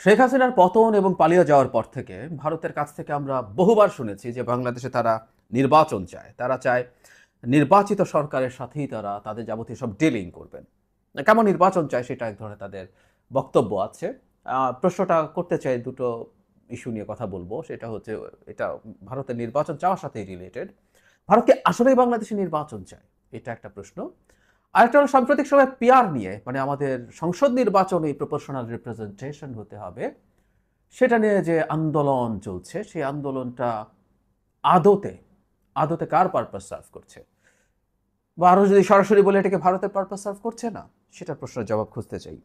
শেখ হাসিনার পতন এবং পালিয়ে যাওয়ার পর থেকে ভারতের কাছ থেকে আমরা বহুবার শুনেছি যে বাংলাদেশে তারা নির্বাচন চায়, তারা চায় নির্বাচিত সরকারের সাথেই তারা তাদের যাবতীয় সব ডিলিং করবেন। কেমন নির্বাচন চায় সেটা এক ধরনের তাদের বক্তব্য আছে। প্রশ্নটা করতে চাই, দুটো ইস্যু নিয়ে কথা বলবো। সেটা হচ্ছে, এটা ভারতের নির্বাচন চাওয়ার সাথেই রিলেটেড। ভারতকে আসলেই বাংলাদেশে নির্বাচন চায়, এটা একটা প্রশ্ন। আরেকটা হলো সাম্প্রতিক সময় পিআর নিয়ে, মানে আমাদের সংসদ নির্বাচনে প্রপোর্শনাল রিপ্রেজেন্টেশন হতে হবে, সেটা নিয়ে যে আন্দোলন চলছে, সেই আন্দোলনটা আদতে আদতে কার পারপাস সার্ভ করছে, বা আরো যদি সরাসরি বলে এটাকে ভারতের পারপাস সার্ভ করছে না, সেটার প্রশ্নের জবাব খুঁজতে চাই।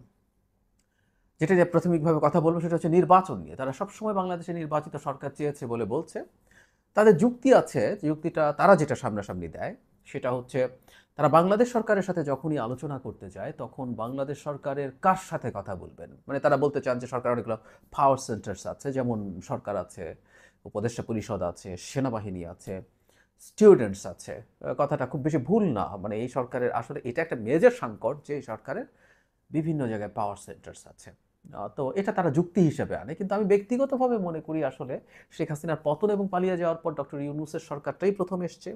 যেটা নিয়ে প্রাথমিকভাবে কথা বলবো সেটা হচ্ছে নির্বাচন নিয়ে। তারা সবসময় বাংলাদেশে নির্বাচিত সরকার চেয়েছে বলে বলছে। তাদের যুক্তি আছে, যুক্তিটা তারা যেটা সামনাসামনি দেয় সেটা হচ্ছে, তারা বাংলাদেশ সরকারের সাথে যখনই আলোচনা করতে যায় তখন বাংলাদেশ সরকারের কার সাথে কথা বলবেন, মানে তারা বলতে চান যে সরকার অনেকগুলো পাওয়ার সেন্টার্স আছে, যেমন সরকার আছে, উপদেষ্টা পরিষদ আছে, সেনাবাহিনী আছে, স্টুডেন্টস আছে। কথাটা খুব বেশি ভুল না, মানে এই সরকারের আসলে এটা একটা মেজর সংকট যে এই সরকারের বিভিন্ন জায়গায় পাওয়ার সেন্টার্স আছে। তো এটা তারা যুক্তি হিসেবে আনে, কিন্তু আমি ব্যক্তিগতভাবে মনে করি আসলে শেখ হাসিনার পতন এবং পালিয়ে যাওয়ার পর ডক্টর ইউনূসের সরকারটাই প্রথম এসছে,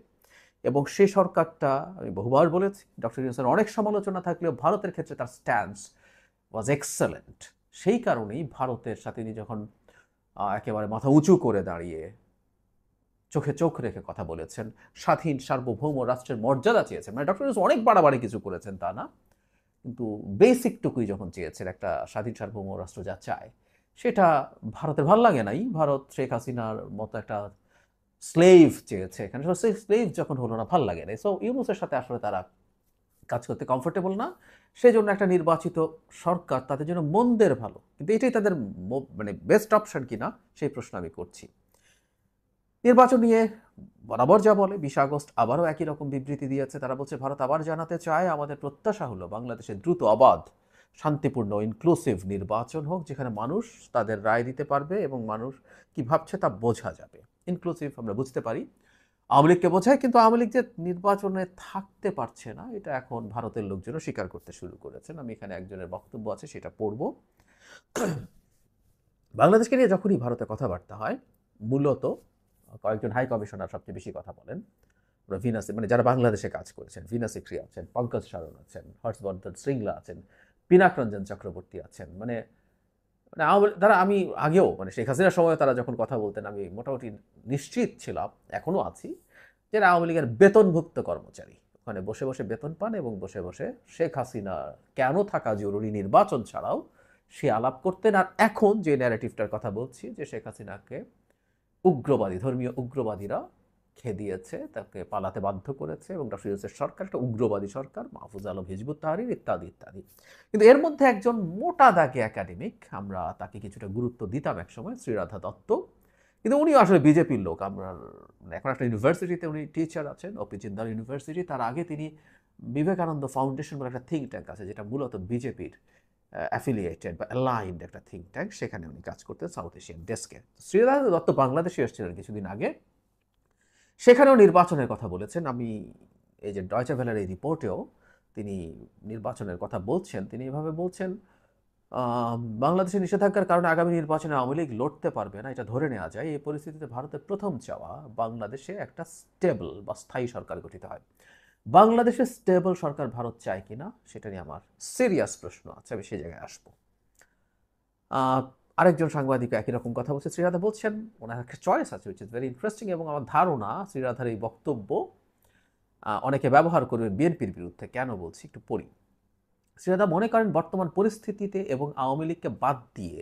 এবং সেই সরকারটা, আমি বহুবার বলেছি, ডক্টর ইউনূসের অনেক সমালোচনা থাকলেও ভারতের ক্ষেত্রে তার স্ট্যান্স ওয়াজ এক্সেলেন্ট। সেই কারণেই ভারতের সাথে তিনি যখন একেবারে মাথা উঁচু করে দাঁড়িয়ে চোখে চোখ রেখে কথা বলেছেন, স্বাধীন সার্বভৌম রাষ্ট্রের মর্যাদা চেয়েছেন, মানে ডক্টর ইউনূস অনেক বাড়াবাড়ি কিছু করেছেন তা না, কিন্তু বেসিকটুকুই যখন চেয়েছেন, একটা স্বাধীন সার্বভৌম রাষ্ট্র যা চায় সেটা ভারতের ভাল লাগে নাই। ভারত শেখ হাসিনার মতো একটা স্লেভ চেয়েছে এখানে, সেই স্লেভ যখন হলো না, ভাল লাগে নাই। সো ইউনূসের সাথে আসলে তারা কাজ করতে কমফোর্টেবল না। সেই জন্য একটা নির্বাচিত সরকার তাদের জন্য মন্দের ভালো, কিন্তু এটাই তাদের মানে বেস্ট অপশন কিনা সেই প্রশ্ন আমি করছি। নির্বাচন নিয়ে বরাবর যা বলে, 20 আগস্ট আবারও একই রকম বিবৃতি দিয়েছে। তারা বলছে ভারত আবার জানাতে চায়, আমাদের প্রত্যাশা হলো বাংলাদেশে দ্রুত, অবাধ, শান্তিপূর্ণ, ইনক্লুসিভ নির্বাচন হোক, যেখানে মানুষ তাদের রায় দিতে পারবে এবং মানুষ কি ভাবছে তা বোঝা যাবে। ইনক্লুসিভ আমরা বুঝতে পারি আওয়ামী লীগকে বোঝায়, কিন্তু আওয়ামী লীগ যে নির্বাচনে থাকতে পারছে না এটা এখন ভারতের লোকজনও স্বীকার করতে শুরু করেছেন। আমি এখানে একজনের বক্তব্য আছে, সেটা পড়ব। বাংলাদেশকে নিয়ে যখনই ভারতে কথাবার্তা হয়, মূলত কয়েকজন হাই কমিশনার সবচেয়ে বেশি কথা বলেন। ভিনাসি, মানে যারা বাংলাদেশে কাজ করেছেন, ভিনা সিক্রি আছেন, পঙ্কজ সারণ আছেন, হর্ষবর্ধন শ্রিংলা আছেন, পিনাক রঞ্জন চক্রবর্তী আছেন, মানে মানে তারা, আমি আগেও মানে শেখ হাসিনার সময় তারা যখন কথা বলতেন আমি মোটামুটি নিশ্চিত ছিলাম, এখনও আছি, যে আওয়ামী লীগের বেতনভুক্ত কর্মচারী ওখানে বসে বসে বেতন পান এবং বসে বসে শেখ হাসিনা কেন থাকা জরুরি নির্বাচন ছাড়াও সে আলাপ করতেন। আর এখন যে ন্যারেটিভটার কথা বলছি, যে শেখ হাসিনাকে উগ্রবাদী, ধর্মীয় উগ্রবাদীরা খেদিয়েছে, তাকে পালাতে বাধ্য করেছে, এবং ডক্টর ইউনূসের সরকার একটা উগ্রবাদী সরকার, মাহফুজ আলম, হিজবুত তাহরীর ইত্যাদি ইত্যাদি। কিন্তু এর মধ্যে একজন মোটা দাগে একাডেমিক, আমরা তাকে কিছুটা গুরুত্ব দিতাম একসময়, শ্রীরাধা দত্ত, কিন্তু উনিও আসলে বিজেপির লোক। আমরা এখন একটা ইউনিভার্সিটিতে উনি টিচার আছেন, ওপি জিন্দাল ইউনিভার্সিটি। তার আগে তিনি বিবেকানন্দ ফাউন্ডেশন বলে একটা থিঙ্ক ট্যাঙ্ক আছে, যেটা মূলত বিজেপির অ্যাফিলিয়েটেড বা অ্যালাইন্ড একটা থিঙ্ক ট্যাঙ্ক, সেখানে উনি কাজ করতেন সাউথ এশিয়ান ডেস্কে। শ্রীরাধা দত্ত বাংলাদেশে এসেছিলেন কিছুদিন আগে, সেখানেও নির্বাচনের কথা বলেছেন। আমি এই যে ডয়চে ভেলার এই রিপোর্টেও তিনি নির্বাচনের কথা বলছেন। তিনি এভাবে বলছেন, বাংলাদেশে নিষেধাজ্ঞার কারণে আগামী নির্বাচনে আওয়ামী লীগ লড়তে পারবে না, এটা ধরে নেওয়া যায়। এই পরিস্থিতিতে ভারতের প্রথম চাওয়া বাংলাদেশে একটা স্টেবল বা স্থায়ী সরকার গঠিত হয়। বাংলাদেশে স্টেবল সরকার ভারত চায় কিনা সেটা নিয়ে আমার সিরিয়াস প্রশ্ন আছে, আমি সেই জায়গায় আসবো। আরেকজন সাংবাদিক একই রকম কথা বলছে। শ্রীরাধা বলছেন ওনার একটা চয়েস আছে, উইচ ইজ ভেরি ইন্টারেস্টিং, এবং আমার ধারণা শ্রীরাধার এই বক্তব্য অনেকে ব্যবহার করবে বিএনপির বিরুদ্ধে। কেন বলছি একটু পড়ি। শ্রীরাধা মনে করেন বর্তমান পরিস্থিতিতে এবং আওয়ামী লীগকে বাদ দিয়ে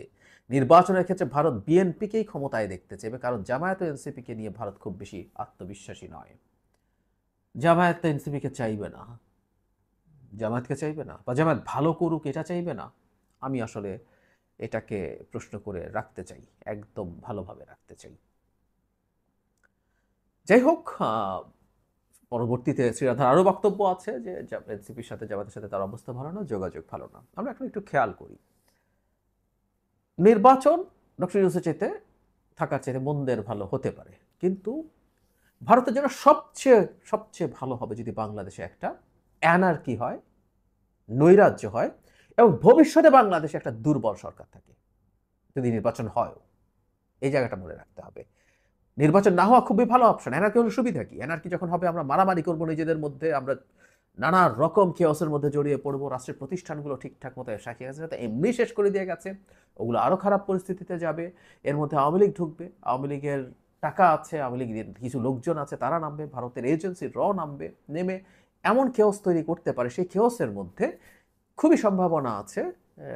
নির্বাচনের ক্ষেত্রে ভারত বিএনপিকেই ক্ষমতায় দেখতে চাইবে, কারণ জামায়াত ও এনসিপিকে নিয়ে ভারত খুব বেশি আত্মবিশ্বাসী নয়। জামায়াত এনসিপিকে চাইবে না, জামায়াতকে চাইবে না, বা জামায়াত ভালো করুক এটা চাইবে না। আমি আসলে এটাকে প্রশ্ন করে রাখতে চাই, একদম ভালোভাবে রাখতে চাই। যাই হোক, পরবর্তীতে শ্রীরাধার আরও বক্তব্য আছে যে এনসিপির সাথে, জামাতের সাথে তার অবস্থা ভালো না, যোগাযোগ ভালো না। আমরা এখন একটু খেয়াল করি, নির্বাচন ডক্টর ইউনূসের চাইতে থাকার চাইতে মন্দের ভালো হতে পারে, কিন্তু ভারতের জন্য সবচেয়ে সবচেয়ে ভালো হবে যদি বাংলাদেশে একটা অ্যানার্কি হয়, নৈরাজ্য হয়, এবং ভবিষ্যতে বাংলাদেশে একটা দুর্বল সরকার থাকে। যদি নির্বাচন হয়, এই জায়গাটা মনে রাখতে হবে। নির্বাচন না হওয়া খুবই ভালো অপশন। এনার্কি হলে সুবিধা কি? এনার্কি যখন হবে আমরা মারামারি করবো নিজেদের মধ্যে, আমরা নানা রকম কেওসের মধ্যে জড়িয়ে পড়বো, রাষ্ট্রের প্রতিষ্ঠানগুলো ঠিকঠাক মতো শাখি আছে তো এমনি শেষ করে দিয়ে গেছে, ওগুলো আরও খারাপ পরিস্থিতিতে যাবে। এর মধ্যে আওয়ামী লীগ ঢুকবে, আওয়ামী লীগের টাকা আছে, আওয়ামী লীগের কিছু লোকজন আছে, তারা নামবে, ভারতের এজেন্সি নামবে, নেমে এমন কেওস তৈরি করতে পারে, সেই কেওসের মধ্যে খুবই সম্ভাবনা আছে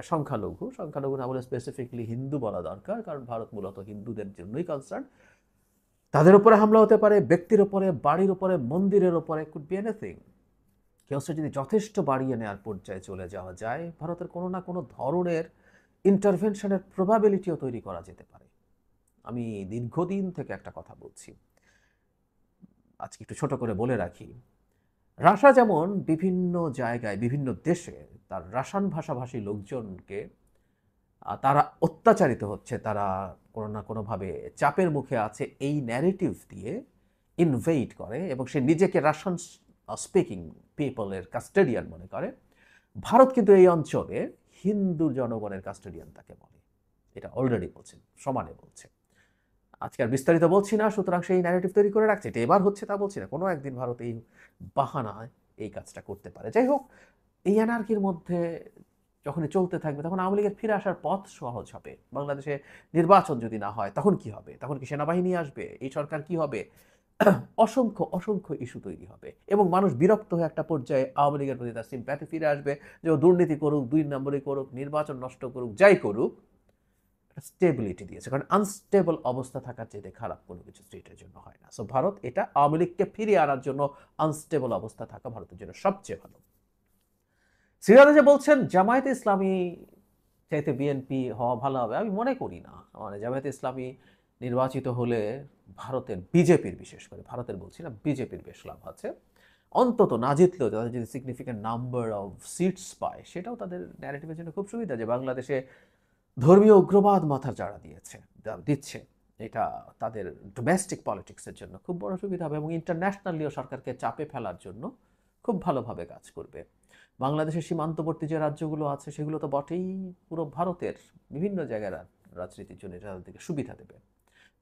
সংখ্যালঘু না বলে স্পেসিফিকলি হিন্দু বলা দরকার, কারণ ভারত মূলত হিন্দুদের জন্যই কনসার্ন। তাদের উপরে হামলা হতে পারে, ব্যক্তির উপরে, বাড়ির উপরে, মন্দিরের উপরে, কুড বি এনিথিং। কেওসটা যদি যথেষ্ট বাড়িয়ে নেওয়ার পর্যায়ে চলে যাওয়া যায়, ভারতের কোনো না কোনো ধরনের ইন্টারভেনশনের প্রবাবিলিটিও তৈরি করা যেতে পারে। আমি দীর্ঘদিন থেকে একটা কথা বলছি, আজকে একটু ছোট করে বলে রাখি। রাশিয়া যেমন বিভিন্ন জায়গায় বিভিন্ন দেশে তার রাশান ভাষাভাষী লোকজনকে তারা অত্যাচারিত হচ্ছে, তারা কোনো না কোনোভাবে চাপের মুখে আছে, এই ন্যারেটিভ দিয়ে ইনভেইট করে এবং সে নিজেকে রাশিয়ান স্পিকিং পিপলের কাস্টেডিয়ান মনে করে। ভারত কিন্তু এই অঞ্চলে হিন্দু জনগণের কাস্টেডিয়ান তাকে বলে, এটা অলরেডি বলছে, সমানে বলছে। আজকে আর বিস্তারিত বলছি না, সুতরাং সেই ন্যারেটিভ তৈরি করে রাখছে। এটা এবার হচ্ছে তা বলছি না, কোনো একদিন ভারত এই বাহানায় এই কাজটা করতে পারে। যাই হোক, এই অ্যানার্কির মধ্যে যখনই চলতে থাকবে তখন আওয়ামী লীগের ফিরে আসার পথ সহজ হবে। বাংলাদেশে নির্বাচন যদি না হয় তখন কি হবে? তখন কি সেনাবাহিনী আসবে? এই সরকার কি হবে? অসংখ্য অসংখ্য ইস্যু তৈরি হবে এবং মানুষ বিরক্ত হয়ে একটা পর্যায়ে আওয়ামী লীগের প্রতি তার সিম্প্যাথি ফিরে আসবে, যে ও দুর্নীতি করুক, 2 নম্বরই করুক, নির্বাচন নষ্ট করুক, যাই করুক, স্টেবিলিটি দিয়েছে। কারণ আনস্টেবল অবস্থা থাকার চেয়ে খারাপ কোনো কিছু স্টেটের জন্য হয় না। সো ভারত এটা আওয়ামী লীগকে ফিরিয়ে আনার জন্য আনস্টেবল অবস্থা থাকা ভারতের জন্য সবচেয়ে ভালো। সিরাজে যে বলছেন জামায়াতে ইসলামী চাইতে বিএনপি হওয়া ভালো হবে, আমি মনে করি না। মানে জামায়াতে ইসলামী নির্বাচিত হলে ভারতের বিজেপির, বিশেষ করে ভারতের বলছি না, বিজেপির বেশ লাভ আছে। অন্তত না জিতলেও তাদের যদি সিগনিফিক্যান্ট নাম্বার অফ সিটস পায়, সেটাও তাদের ন্যারেটিভের জন্য খুব সুবিধা, যে বাংলাদেশে ধর্মীয় উগ্রবাদ মাথার যারা দিচ্ছে, এটা তাদের ডোমেস্টিক পলিটিক্সের জন্য খুব বড় সুবিধা হবে এবং ইন্টারন্যাশনালিও সরকারকে চাপে ফেলার জন্য খুব ভালোভাবে কাজ করবে। বাংলাদেশের সীমান্তবর্তী যে রাজ্যগুলো আছে সেগুলো তো বটেই, পুরো ভারতের বিভিন্ন জায়গায় রাজনীতির জন্য এটা তাদেরকে সুবিধা দেবে।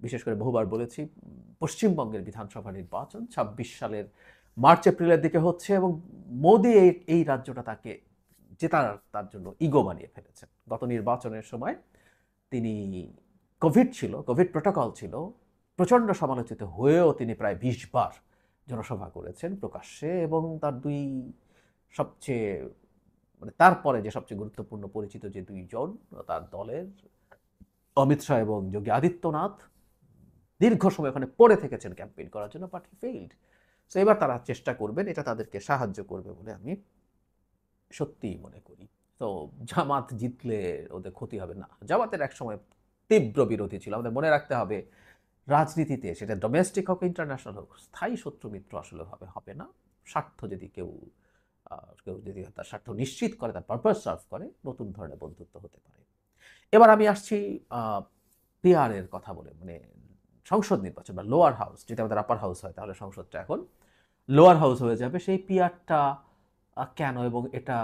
বিশেষ করে বহুবার বলেছি, পশ্চিমবঙ্গের বিধানসভা নির্বাচন 26 সালের মার্চ এপ্রিলের দিকে হচ্ছে এবং মোদি এই রাজ্যটা তাকে তার জন্য ইগো বানিয়ে ফেলেছেন। গত নির্বাচনের সময় তিনি কোভিড প্রোটোকল ছিল, প্রচণ্ড সমালোচিত হয়েও তিনি প্রায় 20 বার জনসভা করেছেন প্রকাশ্যে এবং তার সবচেয়ে তারপরে যে সবচেয়ে গুরুত্বপূর্ণ পরিচিত যে 2 জন তার দলের, অমিত শাহ এবং যোগী আদিত্যনাথ, দীর্ঘ সময় ওখানে পড়ে থেকেছেন ক্যাম্পেইন করার জন্য, বাট হি ফেইলড। সো এবার তারা চেষ্টা করবেন, এটা তাদেরকে সাহায্য করবে বলে আমি সত্যিই মনে করি। তো জামাত জিতলে ওদের ক্ষতি হবে না। জামাতের এক সময় তীব্র বিরোধী ছিল। আমাদের মনে রাখতে হবে, রাজনীতিতে সেটা ডোমেস্টিক হোক ইন্টারন্যাশনাল হোক, স্থায়ী শত্রু মিত্র আসলে হবে না। স্বার্থ যদি কেউ যদি তার স্বার্থ নিশ্চিত করে, তার পারপাস সার্ভ করে, নতুন ধরনের বন্ধুত্ব হতে পারে। এবার আমি আসছি পিআর এর কথা বলে, মানে সংসদ নির্বাচন বা লোয়ার হাউস, যদি আমাদের আপার হাউস হয় তাহলে সংসদটা এখন লোয়ার হাউস হয়ে যাবে। সেই পিআরটা কেন এবং এটা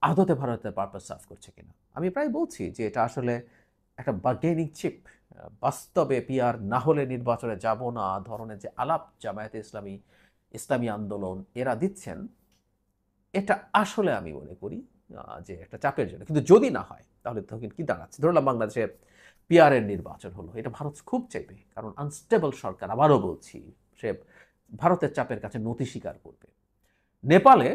আদতে ভারতের পারপাস সার্ভ করছে কিনা, আমি প্রায় বলছি যে এটা আসলে একটা বার্গেনিং চিপ। বাস্তবে পিআর না হলে নির্বাচনে যাব না ধরনের যে আলাপ জামায়াতে ইসলামী আন্দোলন এরা দিচ্ছেন, এটা আসলে আমি মনে করি যে একটা চাপের জন্য। কিন্তু যদি না হয় তাহলে তখন কি দাঁড়াচ্ছে? ধরলাম বাংলাদেশে পিআর এর নির্বাচন হলো, এটা ভারত খুব চাইবে, কারণ আনস্টেবল সরকার, আবারও বলছি, সে ভারতের চাপের কাছে নতি স্বীকার করবে। নেপালে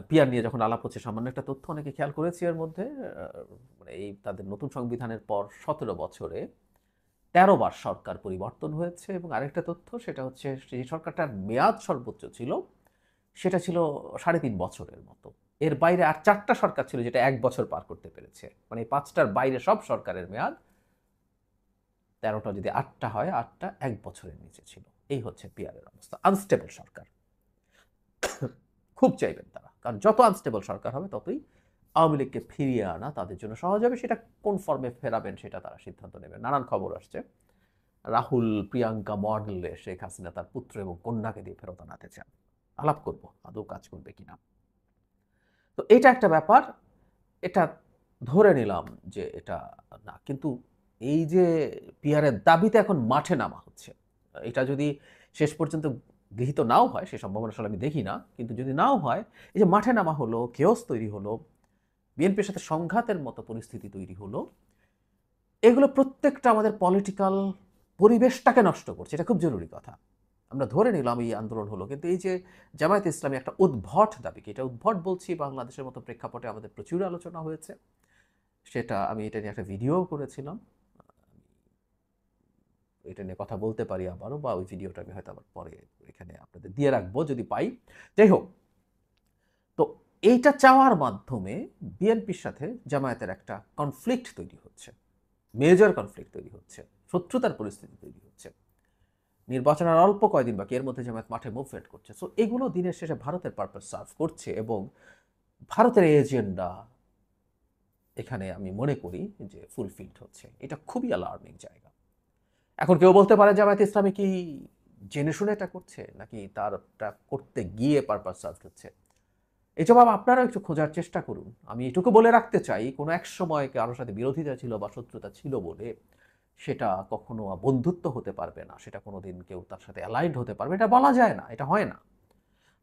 পিআর নিয়ে যখন আলাপ হচ্ছে, সামান্য একটা তথ্য অনেকে খেয়াল করেছি এর মধ্যে, মানে এই তাদের নতুন সংবিধানের পর 17 বছরে 13 বার সরকার পরিবর্তন হয়েছে এবং আরেকটা তথ্য, সেটা হচ্ছে সেই সরকারটার মেয়াদ সর্বোচ্চ ছিল সেটা ছিল 3.5 বছরের মতো। এর বাইরে আর 4টা সরকার ছিল যেটা 1 বছর পার করতে পেরেছে। মানে 5টার বাইরে সব সরকারের মেয়াদ, 13টা যদি 8টা হয়, 8টা 1 বছরের নিচে ছিল। এই হচ্ছে পিআরের অবস্থা। আনস্টেবল সরকার খুব চাইবেন তারা, কারণ যত আনস্টেবল সরকার হবে ততই আওয়ামী লীগকে ফিরিয়ে আনা তাদের জন্য সহজ হবে। সেটা কোন ফর্মে ফেরাবেন সেটা তারা সিদ্ধান্ত নেবেন। নানান খবর আসছে, রাহুল প্রিয়াঙ্কা মডেলে শেখ হাসিনা তার পুত্র এবং কন্যাকে দিয়ে ফেরত আনাতে চান। আলাপ করবো আদৌ কাজ করবে কিনা। তো এটা একটা ব্যাপার, এটা ধরে নিলাম যে এটা না, কিন্তু এই যে পিয়ারের দাবিতে এখন মাঠে নামা হচ্ছে, এটা যদি শেষ পর্যন্ত গৃহীত নাও হয়, সে সম্ভাবনা আসলে আমি দেখি না। কিন্তু যদি নাও হয়, এই যে মাঠে নামা হলো, কেওস তৈরি হলো, বিএনপির সাথে সংঘাতের মতো পরিস্থিতি তৈরি হলো, এগুলো প্রত্যেকটা আমাদের পলিটিক্যাল পরিবেশটাকে নষ্ট করছে। এটা খুব জরুরি কথা। আমরা ধরে নিলাম এই আন্দোলন হলো, কিন্তু এই যে জামায়াতে ইসলামী একটা উদ্ভট দাবিকে, এটা উদ্ভট বলছি, বাংলাদেশের মতো প্রেক্ষাপটে আমাদের প্রচুর আলোচনা হয়েছে। সেটা আমি এটা নিয়ে একটা ভিডিও করেছিলাম। এটা নিয়ে কথা বলতে পারি আবারও, বা ওই ভিডিওটা আমি হয়তো আবার পরে এখানে আপনাদের দিয়ে রাখবো যদি পাই। যাই হোক, তো এইটা চাওয়ার মাধ্যমে বিএনপির সাথে জামায়াতের একটা কনফ্লিক্ট তৈরি হচ্ছে, মেজর কনফ্লিক্ট তৈরি হচ্ছে, শত্রুতার পরিস্থিতি তৈরি হচ্ছে। নির্বাচনের অল্প কয়েকদিন বাকি, এর মধ্যে জামায়াত মাঠে মুভমেন্ট করছে। সো এগুলো দিনের শেষে ভারতের পারপাস সার্ভ করছে, এবং ভারতের এজেন্ডা এখানে আমি মনে করি যে ফুলফিলড হচ্ছে। এটা খুবই অ্যালার্মিং জায়গা। এখন কেউ বলতে পারে জামায়াত ইসলামী কি জেনে শুনে এটা করছে, নাকি তারটা করতে গিয়ে পারপাস সার্ভ হচ্ছে? এই জবাব আপনারাও একটু খোঁজার চেষ্টা করুন। আমি এটুকু বলে রাখতে চাই, কোনো এক সময় কারোর সাথে বিরোধিতা ছিল বা শত্রুতা ছিল বলে সেটা কখনো বন্ধুত্ব হতে পারবে না, সেটা কোনোদিন কেউ তার সাথে অ্যালাইন্ড হতে পারবে, এটা বলা যায় না, এটা হয় না।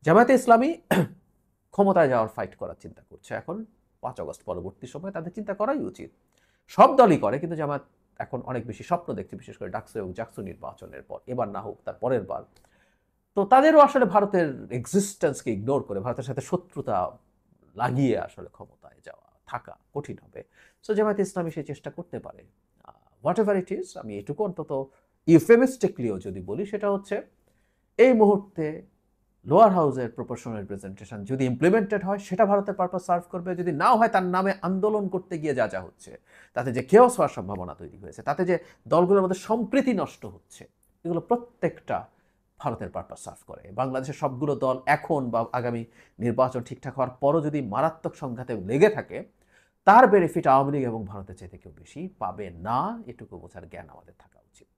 জামায়াতে ইসলামী ক্ষমতায় যাওয়ার ফাইট করার চিন্তা করছে এখন। 5 আগস্ট পরবর্তী সময় তাদের চিন্তা করাই উচিত। সব দলই করে, কিন্তু জামায়াত এখন অনেক বেশি স্বপ্ন দেখছে, বিশেষ করে ডাকসু এবং জাকসু নির্বাচনের পর, এবার না হোক তার পরের বার। তো তাদেরও আসলে ভারতের এক্সিস্টেন্সকে ইগনোর করে, ভারতের সাথে শত্রুতা লাগিয়ে আসলে ক্ষমতায় যাওয়া থাকা কঠিন হবে। সো জামায়াত ইসলামী সেই চেষ্টা করতে পারে। হোয়াট এভার ইট ইজ, আমি এটুকু অন্তত ইউফেমিস্টিকলিও যদি বলি, সেটা হচ্ছে এই মুহূর্তে লোয়ার হাউসের প্রপোর্শনাল রিপ্রেজেন্টেশন যদি ইমপ্লিমেন্টেড হয়, সেটা ভারতের পারপাস সার্ভ করবে। যদি নাও হয়, তার নামে আন্দোলন করতে গিয়ে যা যা হচ্ছে, তাতে যে কেওস হওয়ার সম্ভাবনা তৈরি হয়েছে, তাতে যে দলগুলোর মধ্যে সম্প্রীতি নষ্ট হচ্ছে, এগুলো প্রত্যেকটা ভারতের পারপাস সার্ভ করে। বাংলাদেশের সবগুলো দল এখন বা আগামী নির্বাচন ঠিকঠাক হওয়ার পরও যদি মারাত্মক সংঘাতে লেগে থাকে, তার বেনিফিট আওয়ামী লীগ এবং ভারতের চাইতে কেউ বেশি পাবে না। এটুকু বোঝার জ্ঞান আমাদের থাকা উচিত।